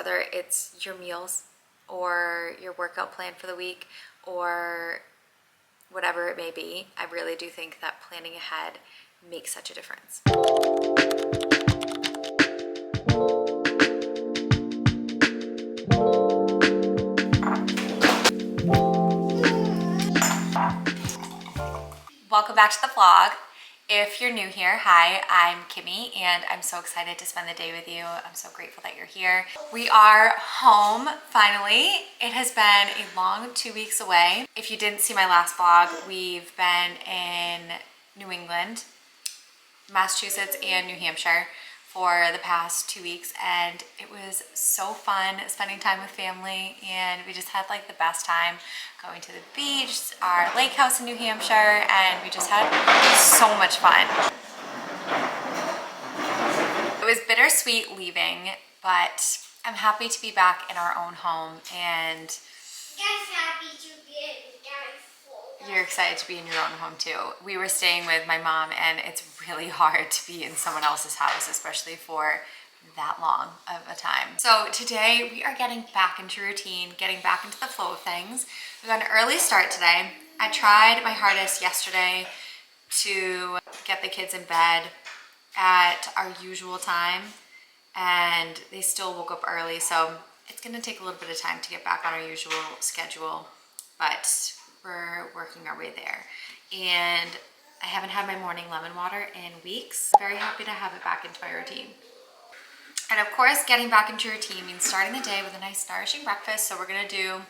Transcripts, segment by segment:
Whether it's your meals or your workout plan for the week or whatever it may be, I really do think that planning ahead makes such a difference. Welcome back to the vlog. If you're new here, hi, I'm Kimmy and I'm so excited to spend the day with you. I'm so grateful that you're here. We are home finally. It has been a long 2 weeks away. If you didn't see my last vlog, we've been in New England, Massachusetts, and New Hampshire for the past 2 weeks, and it was so fun spending time with family, and we just had like the best time going to the beach, our lake house in New Hampshire, and we just had so much fun. It was bittersweet leaving, but I'm happy to be back in our own home, and you're excited to be in your own home too. We were staying with my mom, and it's really hard to be in someone else's house, especially for that long of a time. So today we are getting back into routine, getting back into the flow of things. We got an early start today. I tried my hardest yesterday to get the kids in bed at our usual time, and they still woke up early, so it's gonna take a little bit of time to get back on our usual schedule, but we're working our way there. And I haven't had my morning lemon water in weeks. Very happy to have it back into my routine. And of course, getting back into routine means starting the day with a nice nourishing breakfast. So we're gonna do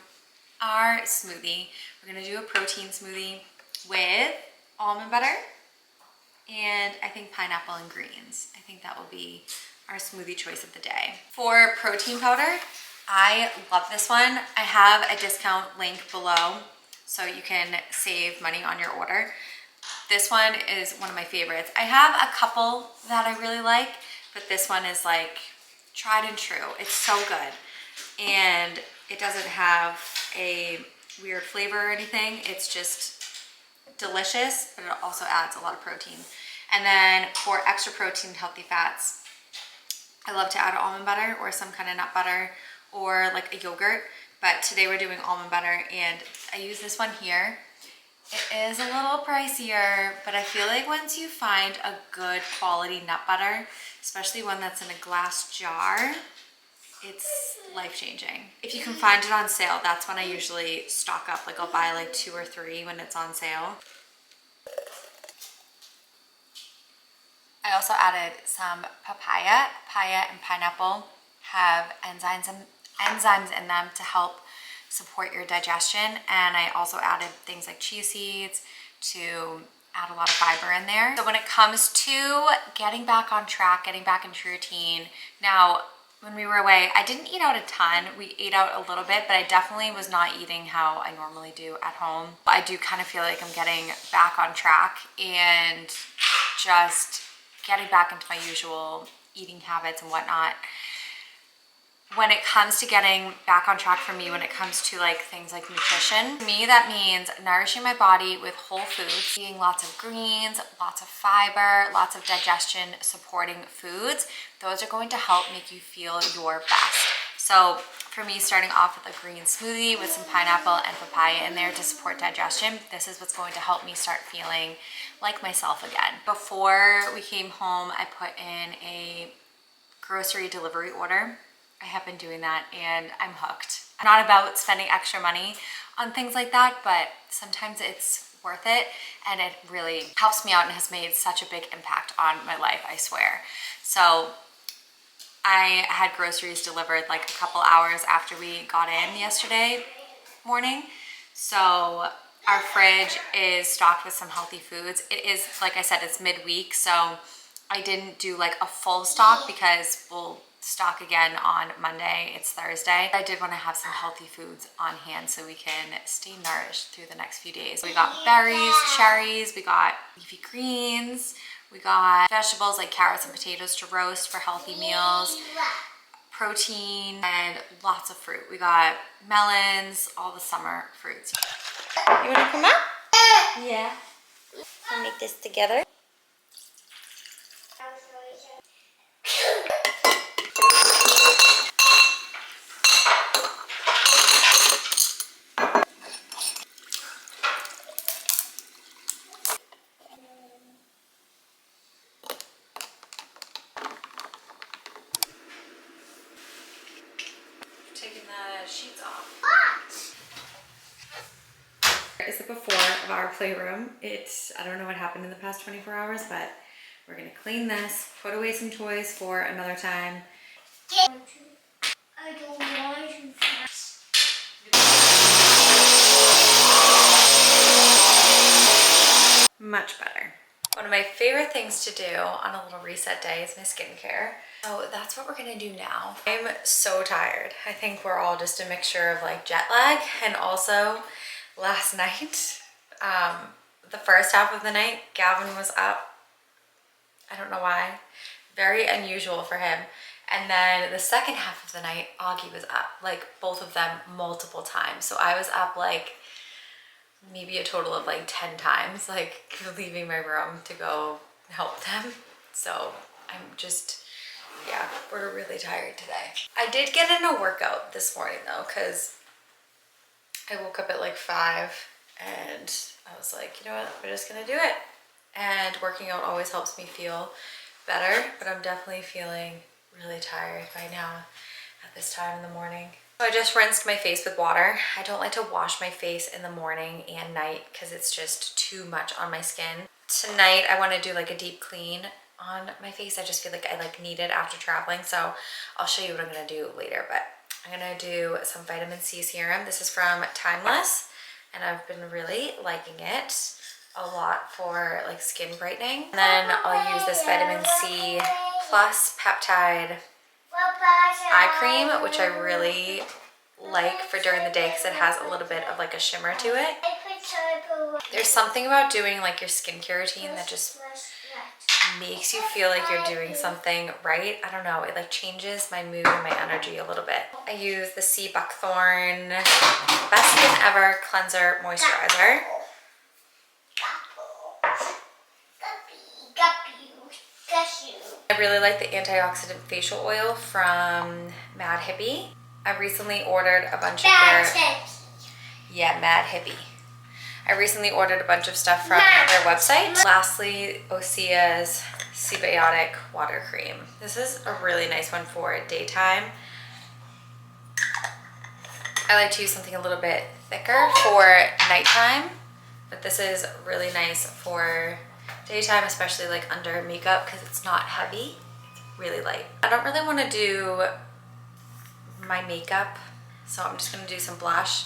our smoothie. We're gonna do a protein smoothie with almond butter and I think pineapple and greens. I think that will be our smoothie choice of the day. For protein powder, I love this one. I have a discount link below so you can save money on your order. This one is one of my favorites. I have a couple that I really like, but this one is like tried and true. It's so good. And it doesn't have a weird flavor or anything. It's just delicious, but it also adds a lot of protein. And then for extra protein, healthy fats, I love to add almond butter or some kind of nut butter or like a yogurt. But today we're doing almond butter, and I use this one here. It is a little pricier, but I feel like once you find a good quality nut butter, especially one that's in a glass jar, it's life-changing. If you can find it on sale, that's when I usually stock up. Like I'll buy like 2 or 3 when it's on sale. I also added some papaya. Papaya and pineapple have enzymes in them to help support your digestion, and I also added things like chia seeds to add a lot of fiber in there. So when it comes to getting back on track, getting back into routine, now when we were away, I didn't eat out a ton. We ate out a little bit, but I definitely was not eating how I normally do at home. I do kind of feel like I'm getting back on track and just getting back into my usual eating habits and whatnot. When it comes to getting back on track for me, when it comes to like things like nutrition, to me that means nourishing my body with whole foods, eating lots of greens, lots of fiber, lots of digestion supporting foods. Those are going to help make you feel your best. So for me, starting off with a green smoothie with some pineapple and papaya in there to support digestion, this is what's going to help me start feeling like myself again. Before we came home, I put in a grocery delivery order. I have been doing that and I'm hooked. I'm not about spending extra money on things like that, but sometimes it's worth it, and it really helps me out and has made such a big impact on my life, I swear. So I had groceries delivered like a couple hours after we got in yesterday morning. So our fridge is stocked with some healthy foods. It is, like I said, it's midweek, so I didn't do like a full stock because we'll stock again on Monday. It's Thursday. I did want to have some healthy foods on hand so we can stay nourished through the next few days. We got berries, cherries, we got leafy greens, we got vegetables like carrots and potatoes to roast for healthy meals, protein, and lots of fruit. We got melons, all the summer fruits. You want to come up? Yeah. We'll make this together. taking the sheets off. Is the before of our playroom. I don't know what happened in the past 24 hours, but we're gonna clean this, put away some toys for another time. I don't want to. Much better. One of my favorite things to do on a little reset day is my skincare. So that's what we're gonna do now. I'm so tired. I think we're all just a mixture of like jet lag, and also last night, the first half of the night, Gavin was up. I don't know why. Very unusual for him. And then the second half of the night, Augie was up, like both of them multiple times. So I was up like maybe a total of like 10 times, like leaving my room to go help them. So I'm just, yeah, we're really tired today. I did get in a workout this morning though, because I woke up at like 5 and I was like, you know what, we're just gonna do it. And working out always helps me feel better, but I'm definitely feeling really tired right now at this time in the morning. So I just rinsed my face with water. I don't like to wash my face in the morning and night because it's just too much on my skin. Tonight I want to do like a deep clean on my face. I just feel like I like need it after traveling, so I'll show you what I'm gonna do later. But I'm gonna do some vitamin C serum. This is from Timeless and I've been really liking it a lot for like skin brightening. And then I'll use this vitamin C plus peptide eye cream, which I really like for during the day because it has a little bit of like a shimmer to it. There's something about doing like your skincare routine that just makes you feel like you're doing something right. I don't know, it like changes my mood and my energy a little bit. I use the Sea Buckthorn Best Skin Ever Cleanser Moisturizer. I really like the antioxidant facial oil from Mad Hippie. I recently ordered a bunch of their Mad Hippie. I recently ordered a bunch of stuff from their website. Lastly, Osea's Sebiotic Water Cream. This is a really nice one for daytime. I like to use something a little bit thicker for nighttime, but this is really nice for daytime, especially like under makeup because it's not heavy. It's really light. I don't really want to do my makeup, so I'm just going to do some blush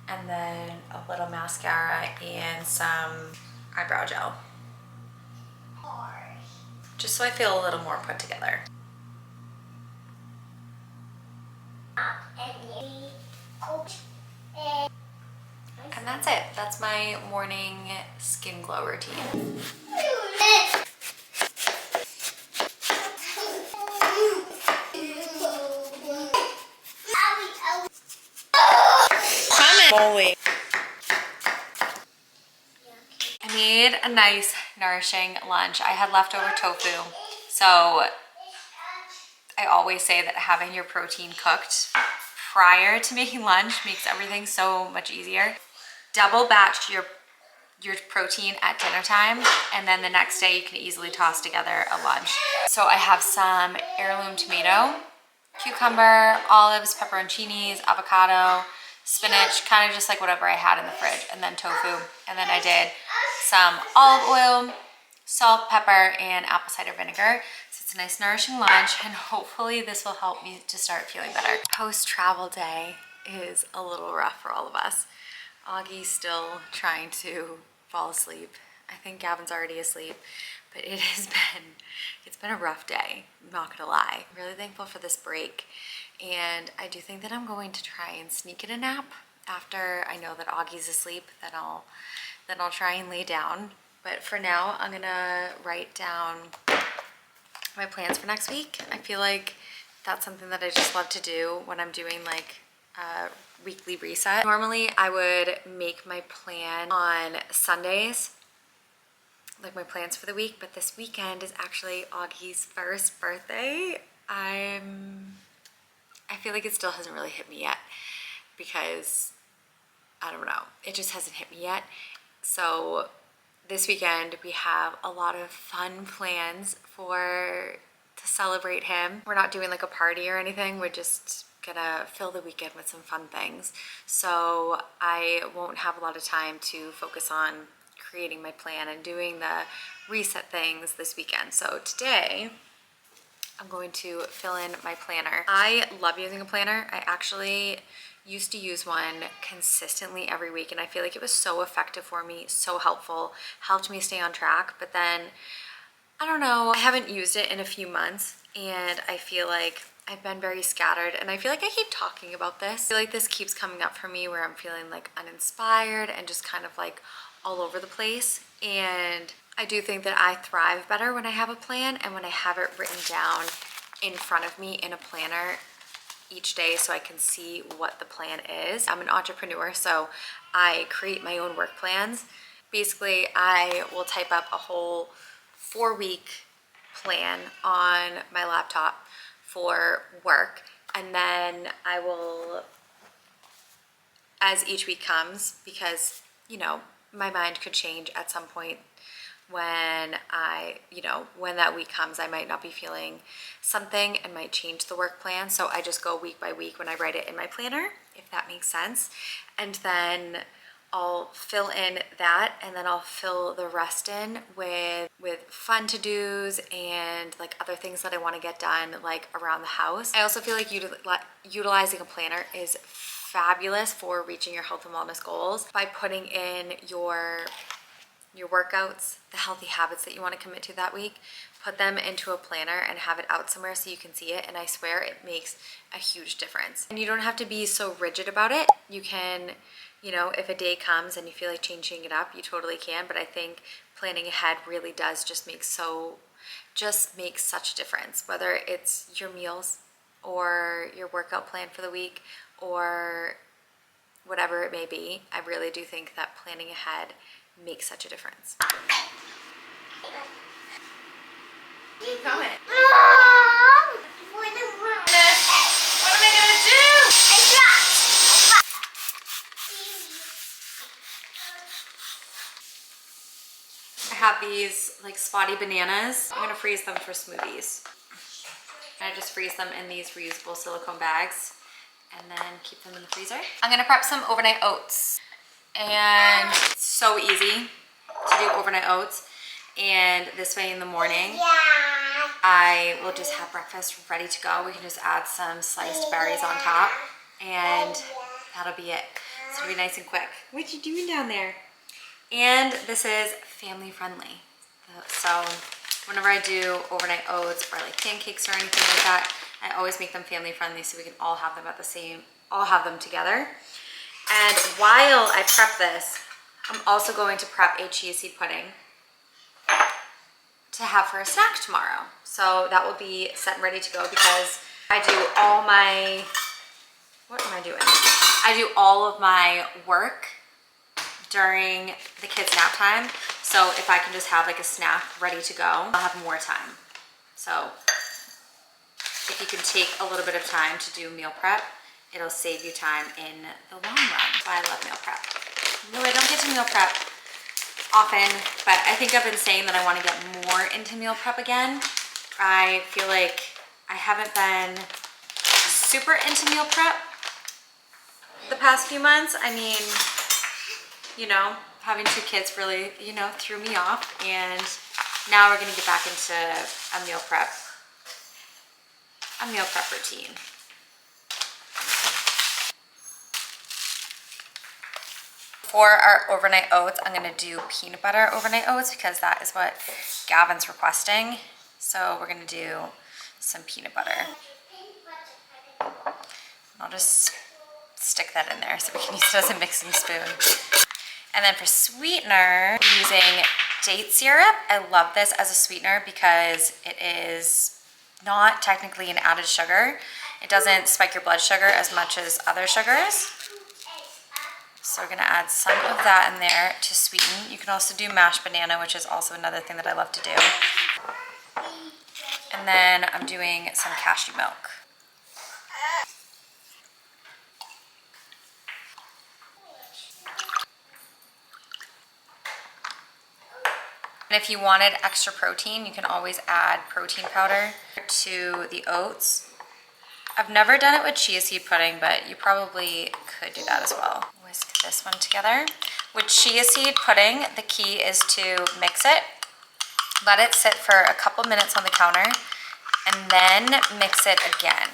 and then a little mascara and some eyebrow gel, just so I feel a little more put together. And that's it. That's my morning skin glow routine. Holy. I made a nice nourishing lunch. I had leftover tofu, so I always say that having your protein cooked prior to making lunch makes everything so much easier. Double batch your protein at dinner time, and then the next day you can easily toss together a lunch. So I have some heirloom tomato, cucumber, olives, pepperoncinis, avocado, spinach, kind of just like whatever I had in the fridge, and then tofu. And then I did some olive oil, salt, pepper, and apple cider vinegar. So it's a nice nourishing lunch, and hopefully this will help me to start feeling better. Post-travel day is a little rough for all of us. Augie's still trying to fall asleep. I think Gavin's already asleep, but it's been a rough day, I'm not gonna lie. I'm really thankful for this break, and I do think that I'm going to try and sneak in a nap after I know that Augie's asleep. Then I'll try and lay down. But for now, I'm gonna write down my plans for next week. I feel like that's something that I just love to do when I'm doing like a weekly reset. Normally I would make my plan on Sundays, like my plans for the week, but this weekend is actually Augie's first birthday. I feel like it still hasn't really hit me yet because I don't know, it just hasn't hit me yet. So this weekend we have a lot of fun plans to to celebrate him. We're not doing like a party or anything. We're just gonna fill the weekend with some fun things. So I won't have a lot of time to focus on creating my plan and doing the reset things this weekend. So today I'm going to fill in my planner. I love using a planner. I actually used to use one consistently every week, and I feel like it was so effective for me, so helpful, helped me stay on track. But then, I don't know, I haven't used it in a few months, and I feel like I've been very scattered, and I feel like I keep talking about this. I feel like this keeps coming up for me where I'm feeling like uninspired and just kind of like all over the place. And I do think that I thrive better when I have a plan and when I have it written down in front of me in a planner each day so I can see what the plan is. I'm an entrepreneur, so I create my own work plans. Basically, I will type up a whole 4-week plan on my laptop for work, and then I will, as each week comes, because you know my mind could change at some point when when that week comes, I might not be feeling something and might change the work plan. So I just go week by week when I write it in my planner, if that makes sense. And then I'll fill in that, and then I'll fill the rest in with fun to-dos and like other things that I want to get done like around the house. I also feel like utilizing a planner is fabulous for reaching your health and wellness goals by putting in your workouts, the healthy habits that you want to commit to that week, put them into a planner and have it out somewhere so you can see it. And I swear it makes a huge difference. And you don't have to be so rigid about it. You can, if a day comes and you feel like changing it up, you totally can. But I think planning ahead really does just make such a difference, whether it's your meals or your workout plan for the week or whatever it may be. I really do think that planning ahead makes such a difference. Keep going. Mom! What am I gonna do? I have these like spotty bananas. I'm gonna freeze them for smoothies. And I just freeze them in these reusable silicone bags and then keep them in the freezer. I'm gonna prep some overnight oats. And it's so easy to do overnight oats. And this way in the morning, I will just have breakfast ready to go. We can just add some sliced berries on top and that'll be it. So it'll be nice and quick. What you doing down there? And this is family friendly. So whenever I do overnight oats or like pancakes or anything like that, I always make them family friendly so we can all have them together. And while I prep this, I'm also going to prep a chia seed pudding to have for a snack tomorrow. So that will be set and ready to go because I do all my, what am I doing? I do all of my work during the kids' nap time. So if I can just have like a snack ready to go, I'll have more time. So if you can take a little bit of time to do meal prep, it'll save you time in the long run. So I love meal prep. No, I don't get to meal prep often, but I think I've been saying that I want to get more into meal prep again. I feel like I haven't been super into meal prep the past few months. I mean, having 2 kids really, threw me off, and now we're gonna get back into a meal prep routine. For our overnight oats, I'm gonna do peanut butter overnight oats because that is what Gavin's requesting. So we're gonna do some peanut butter. I'll just stick that in there so we can use it as a mixing spoon. And then for sweetener, I'm using date syrup. I love this as a sweetener because it is not technically an added sugar. It doesn't spike your blood sugar as much as other sugars. So we're gonna add some of that in there to sweeten. You can also do mashed banana, which is also another thing that I love to do. And then I'm doing some cashew milk. And if you wanted extra protein, you can always add protein powder to the oats. I've never done it with chia seed pudding, but you probably could do that as well. Whisk this one together. With chia seed pudding, the key is to mix it, let it sit for a couple minutes on the counter, and then mix it again.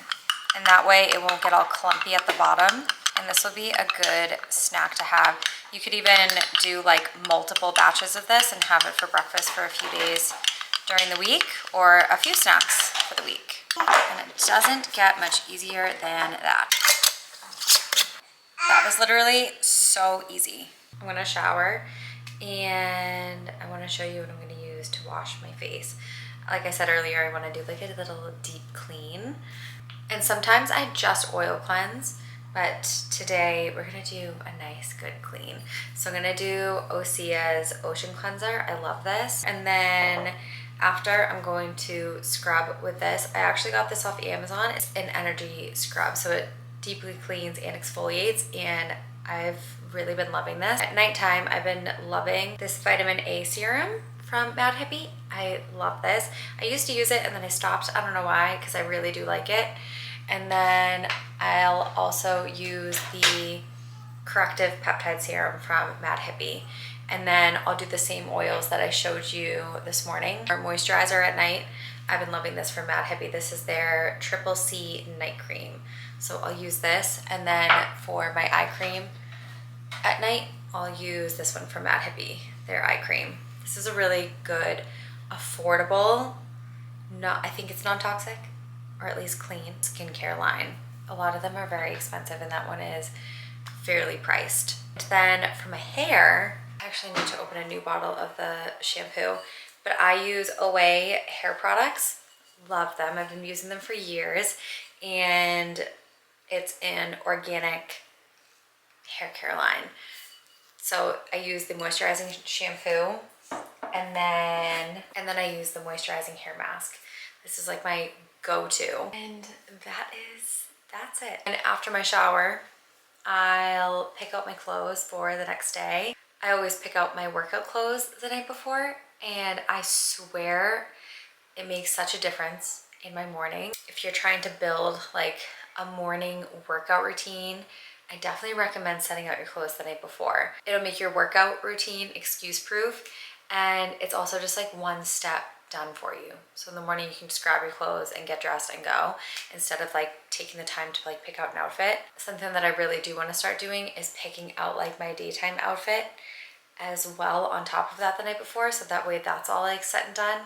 And that way it won't get all clumpy at the bottom. And this will be a good snack to have. You could even do like multiple batches of this and have it for breakfast for a few days during the week, or a few snacks for the week. And it doesn't get much easier than that. That was literally so easy. I'm gonna shower and I wanna show you what I'm gonna use to wash my face. Like I said earlier, I wanna do like a little deep clean. And sometimes I just oil cleanse, but today we're gonna do a nice good clean. So I'm gonna do Osea's Ocean Cleanser. I love this. And then after, I'm going to scrub with this. I actually got this off Amazon. It's an energy scrub, so it deeply cleans and exfoliates, and I've really been loving this. At nighttime, I've been loving this vitamin A serum from Mad Hippie. I love this. I used to use it and then I stopped. I don't know why, because I really do like it. And then I'll also use the corrective peptide serum from Mad Hippie. And then I'll do the same oils that I showed you this morning. Our moisturizer at night, I've been loving this from Mad Hippie. This is their Triple C Night Cream. So I'll use this. And then for my eye cream at night, I'll use this one from Mad Hippie, their eye cream. This is a really good, affordable, I think it's non-toxic, or at least clean skincare line. A lot of them are very expensive, and that one is fairly priced. And then for my hair, I actually need to open a new bottle of the shampoo, but I use Away hair products. Love them. I've been using them for years, and it's an organic hair care line. So I use the moisturizing shampoo, and then I use the moisturizing hair mask. This is like my go-to. And that's it. And after my shower, I'll pick out my clothes for the next day. I always pick out my workout clothes the night before, and I swear it makes such a difference in my morning. If you're trying to build like a morning workout routine, I definitely recommend setting out your clothes the night before. It'll make your workout routine excuse-proof, and it's also just like one step done for you. So in the morning you can just grab your clothes and get dressed and go, instead of like taking the time to like pick out an outfit. Something that I really do want to start doing is picking out like my daytime outfit as well on top of that the night before, so that way that's all like set and done,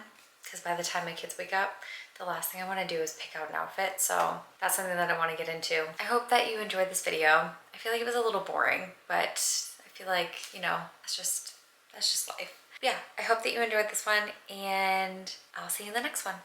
because by the time my kids wake up, the last thing I want to do is pick out an outfit. So that's something that I want to get into. I hope that you enjoyed this video. I feel like it was a little boring, but I feel like, you know, that's just life. Yeah, I hope that you enjoyed this one, and I'll see you in the next one.